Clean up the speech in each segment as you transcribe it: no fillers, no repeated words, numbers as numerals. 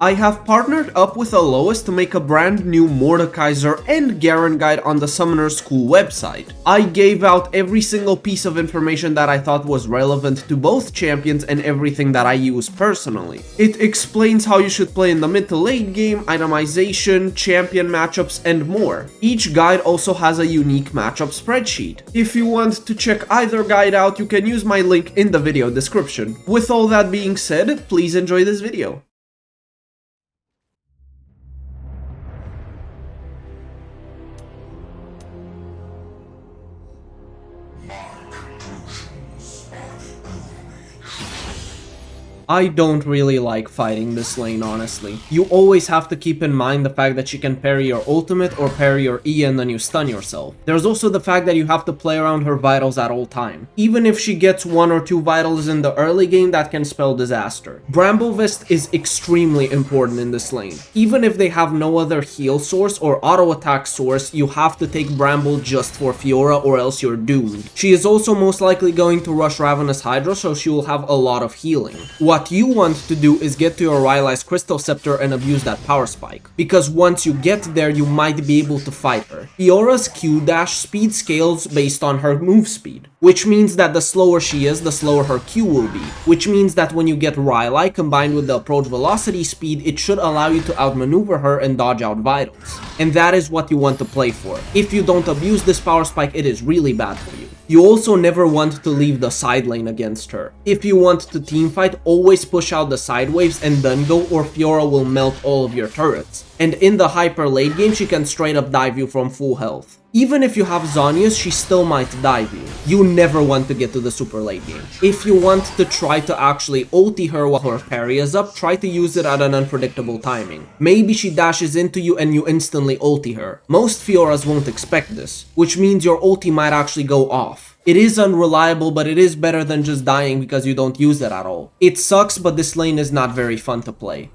I have partnered up with Alois to make a brand new Mordekaiser and Garen guide on the Summoner School website. I gave out every single piece of information that I thought was relevant to both champions and everything that I use personally. It explains how you should play in the mid to late game, itemization, champion matchups, and more. Each guide also has a unique matchup spreadsheet. If you want to check either guide out, you can use my link in the video description. With all that being said, please enjoy this video. I don't really like fighting this lane, honestly. You always have to keep in mind the fact that she can parry your ultimate or parry your E and then you stun yourself. There's also the fact that you have to play around her vitals at all time. Even if she gets 1 or 2 vitals in the early game, that can spell disaster. Bramble Vest is extremely important in this lane. Even if they have no other heal source or auto attack source, you have to take Bramble just for Fiora or else you're doomed. She is also most likely going to rush Ravenous Hydra, so she will have a lot of healing. What you want to do is get to your Rylai's Crystal Scepter and abuse that power spike, because once you get there you might be able to fight her. Fiora's Q dash speed scales based on her move speed, which means that the slower she is, the slower her Q will be, which means that when you get Rylai combined with the approach velocity speed, it should allow you to outmaneuver her and dodge out vitals. And that is what you want to play for. If you don't abuse this power spike, it is really bad for you. You also never want to leave the side lane against her. If you want to teamfight, always push out the side waves and then go, or Fiora will melt all of your turrets. And in the hyper late game, she can straight up dive you from full health. Even if you have Zhonya's, she still might dive you. You never want to get to the super late game. If you want to try to actually ulti her while her parry is up, try to use it at an unpredictable timing. Maybe she dashes into you and you instantly ulti her. Most Fioras won't expect this, which means your ulti might actually go off. It is unreliable, but it is better than just dying because you don't use it at all. It sucks, but this lane is not very fun to play.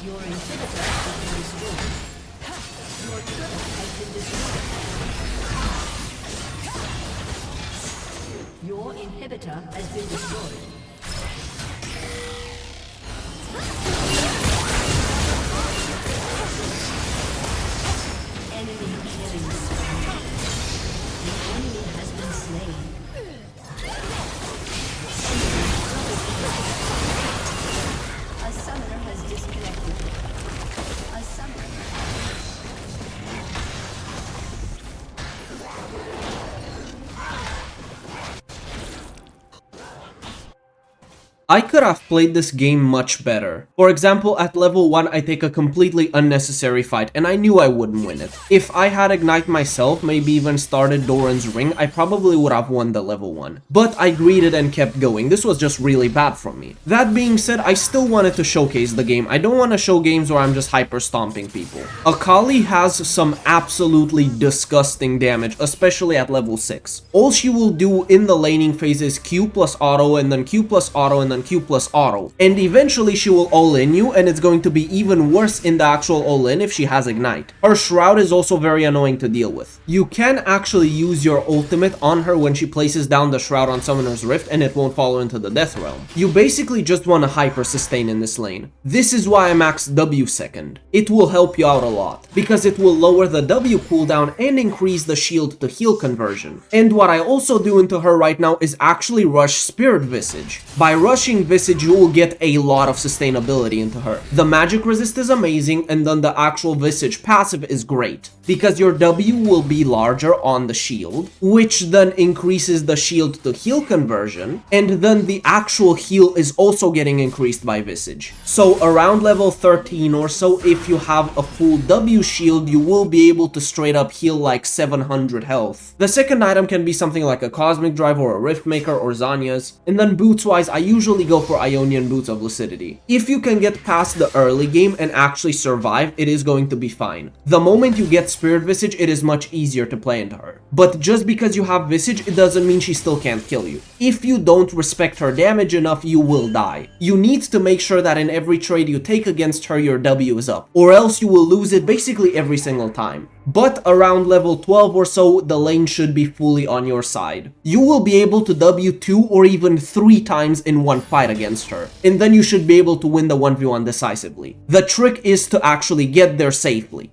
Your inhibitor has been destroyed. Your turret has been destroyed. Your inhibitor has been destroyed. Enemy killing spree. The enemy has been slain. A summoner has disconnected. A summoner. I could have played this game much better. For example, at level 1 I take a completely unnecessary fight and I knew I wouldn't win it. If I had Ignite myself, maybe even started Doran's Ring, I probably would have won the level 1. But I greeted and kept going. This was just really bad from me. That being said, I still wanted to showcase the game. I don't want to show games where I'm just hyper stomping people. Akali has some absolutely disgusting damage, especially at level 6. All she will do in the laning phase is Q plus auto and then Q plus auto and then Q plus auto, and eventually she will all-in you, and it's going to be even worse in the actual all-in if she has Ignite. Her Shroud is also very annoying to deal with. You can actually use your ultimate on her when she places down the Shroud on Summoner's Rift and it won't fall into the Death Realm. You basically just want to hyper sustain in this lane. This is why I max W second. It will help you out a lot, because it will lower the W cooldown and increase the shield to heal conversion. And what I also do into her right now is actually rush Spirit Visage. By rushing Visage, you will get a lot of sustainability into her. The magic resist is amazing, and then the actual Visage passive is great, because your W will be larger on the shield, which then increases the shield to heal conversion, and then the actual heal is also getting increased by Visage. So around level 13 or so, if you have a full W shield, you will be able to straight up heal like 700 health. The second item can be something like a Cosmic Drive or a Rift Maker or Zanya's, and then boots wise, I usually go for Ionian Boots of Lucidity. If you can get past the early game and actually survive, it is going to be fine. The moment you get Spirit Visage, it is much easier to play into her. But just because you have Visage, it doesn't mean she still can't kill you. If you don't respect her damage enough, you will die. You need to make sure that in every trade you take against her, your W is up, or else you will lose it basically every single time. But around level 12 or so, the lane should be fully on your side. You will be able to W 2 or even 3 times in one fight against her, and then you should be able to win the 1v1 decisively. The trick is to actually get there safely.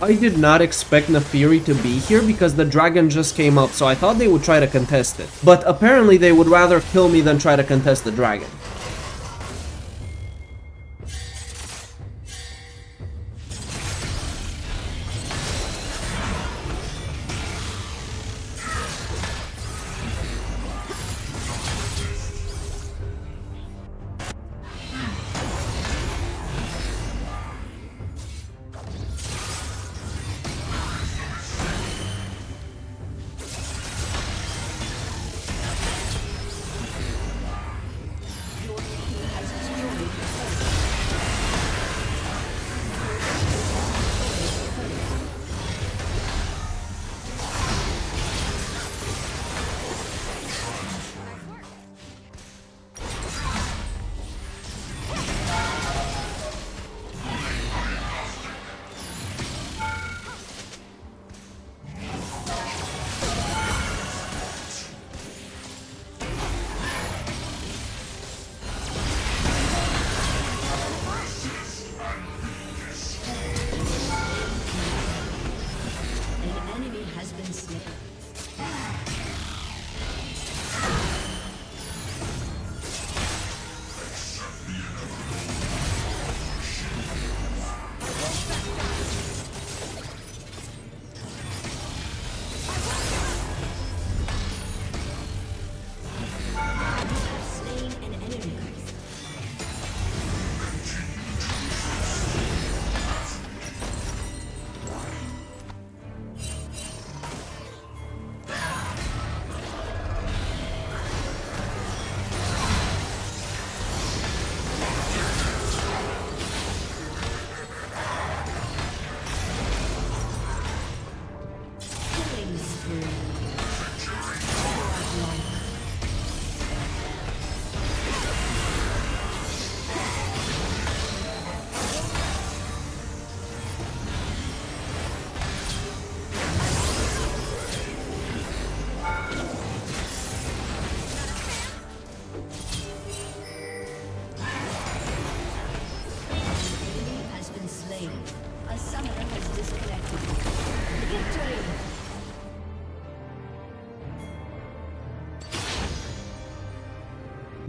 I did not expect Naafiri to be here because the dragon just came up, so I thought they would try to contest it. But apparently they would rather kill me than try to contest the dragon.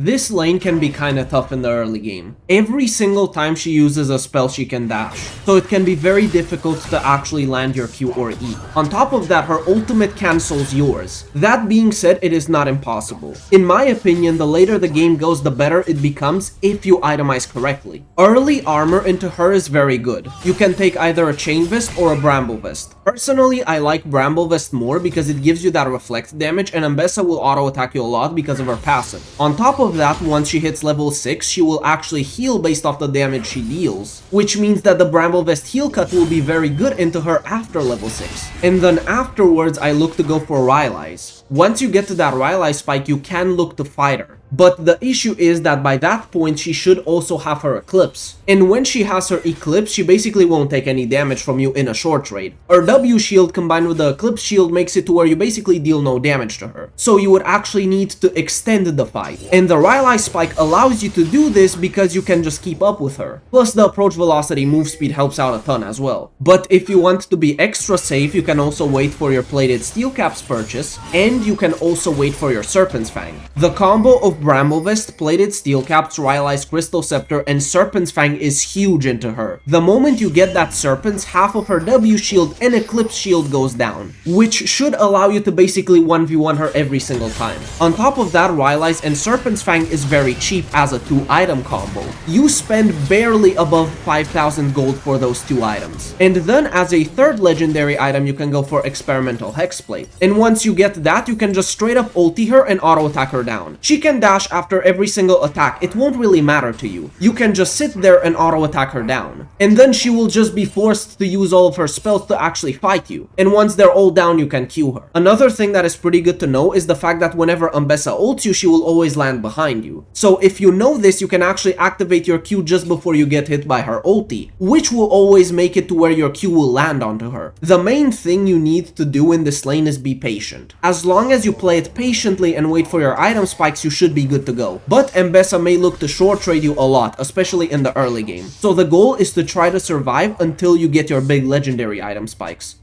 This lane can be kinda tough in the early game. Every single time she uses a spell she can dash, so it can be very difficult to actually land your Q or E. On top of that, her ultimate cancels yours. That being said, it is not impossible. In my opinion, the later the game goes, the better it becomes if you itemize correctly. Early armor into her is very good. You can take either a chain vest or a bramble vest. Personally, I like bramble vest more because it gives you that reflect damage, and Ambessa will auto attack you a lot because of her passive. On top of that, once she hits level 6, she will actually heal based off the damage she deals, which means that the bramble vest heal cut will be very good into her after level 6. And then afterwards, I look to go for Rylai's. Once you get to that Rylai spike, you can look to fight her. But the issue is that by that point, she should also have her Eclipse. And when she has her Eclipse, she basically won't take any damage from you in a short trade. Her W shield combined with the Eclipse shield makes it to where you basically deal no damage to her. So you would actually need to extend the fight. And the Rylai spike allows you to do this because you can just keep up with her. Plus the approach velocity move speed helps out a ton as well. But if you want to be extra safe, you can also wait for your plated steel caps purchase, and you can also wait for your Serpent's Fang. The combo of Bramble Vest, plated steel caps, Rylai's Crystal Scepter, and Serpent's Fang is huge into her. The moment you get that Serpent's, half of her W shield and Eclipse shield goes down, which should allow you to basically 1v1 her every single time. On top of that, Rylai's and Serpent's Fang is very cheap as a 2-item combo. You spend barely above 5,000 gold for those 2 items. And then as a third legendary item, you can go for Experimental Hexplate. And once you get that, you can just straight up ulti her and auto attack her down. She can dash after every single attack. It won't really matter to you. You can just sit there and auto attack her down. And then she will just be forced to use all of her spells to actually fight you. And once they're all down, you can Q her. Another thing that is pretty good to know is the fact that whenever Ambessa ults you, she will always land behind you. So if you know this, you can actually activate your Q just before you get hit by her ulti, which will always make it to where your Q will land onto her. The main thing you need to do in this lane is be patient. As long as you play it patiently and wait for your item spikes, you should be good to go. But Ambessa may look to short trade you a lot, especially in the early game. So the goal is to try to survive until you get your big legendary item spikes.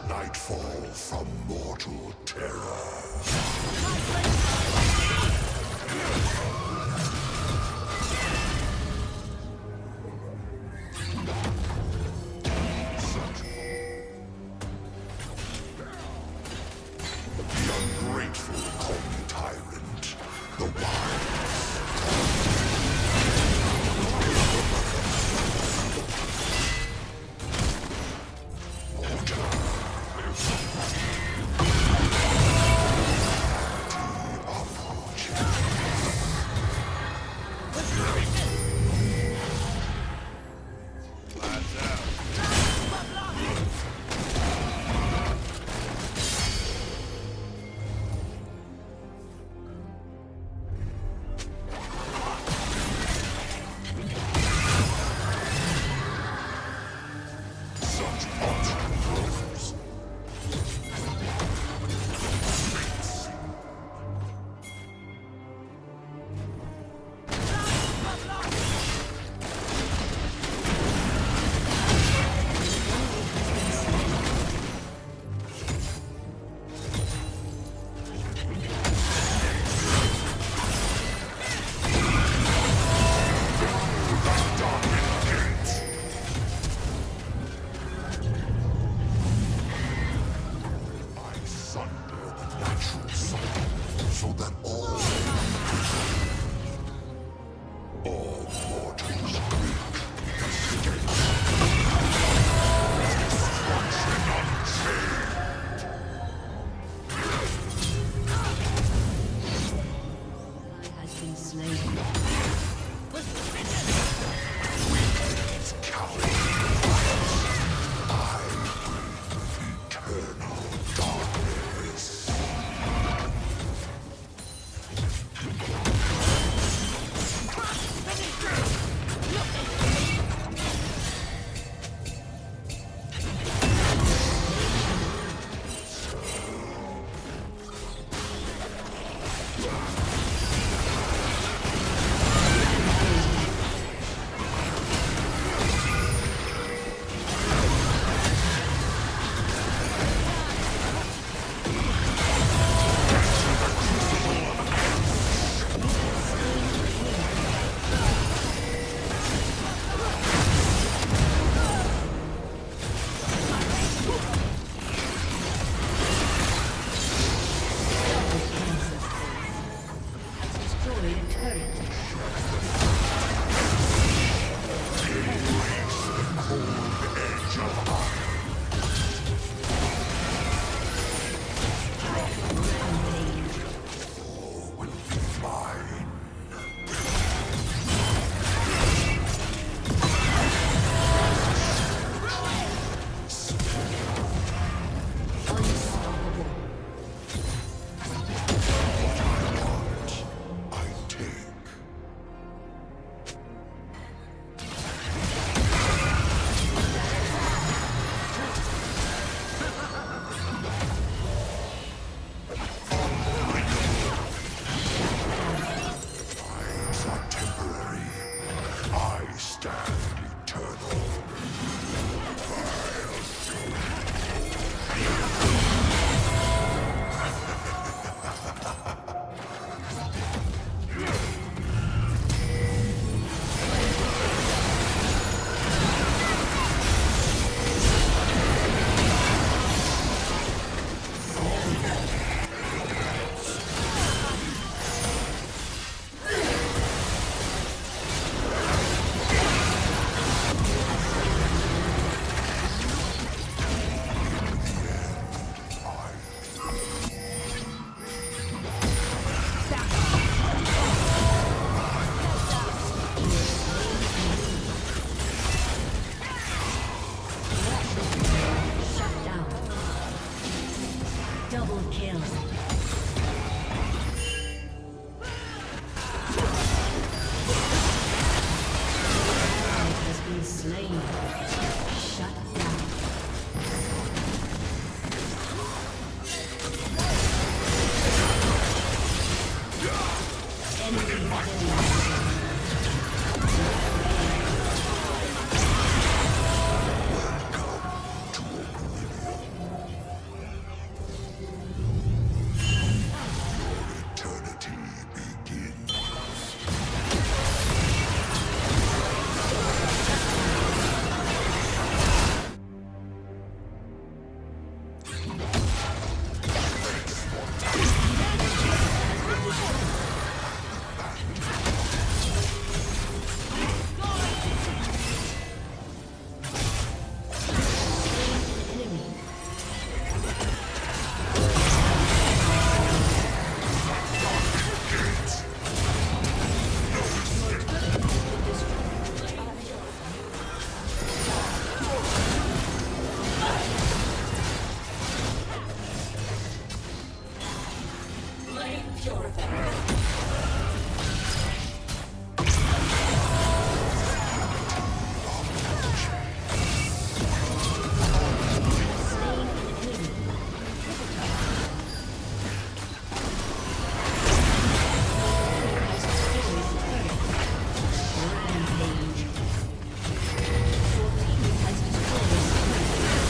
Nightfall from mortal terror. The ungrateful call me tyrant. The wild. So that all mortals greet escape. Destruction unchained. Has been slain. Weaklings cower. I breathe eternal darkness.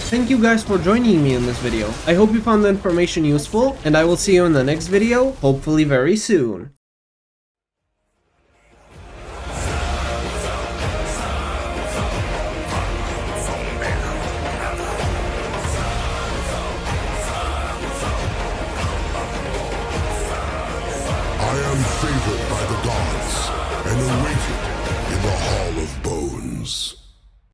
Thank you guys for joining me in this video. I hope you found the information useful, and I will see you in the next video, hopefully very soon.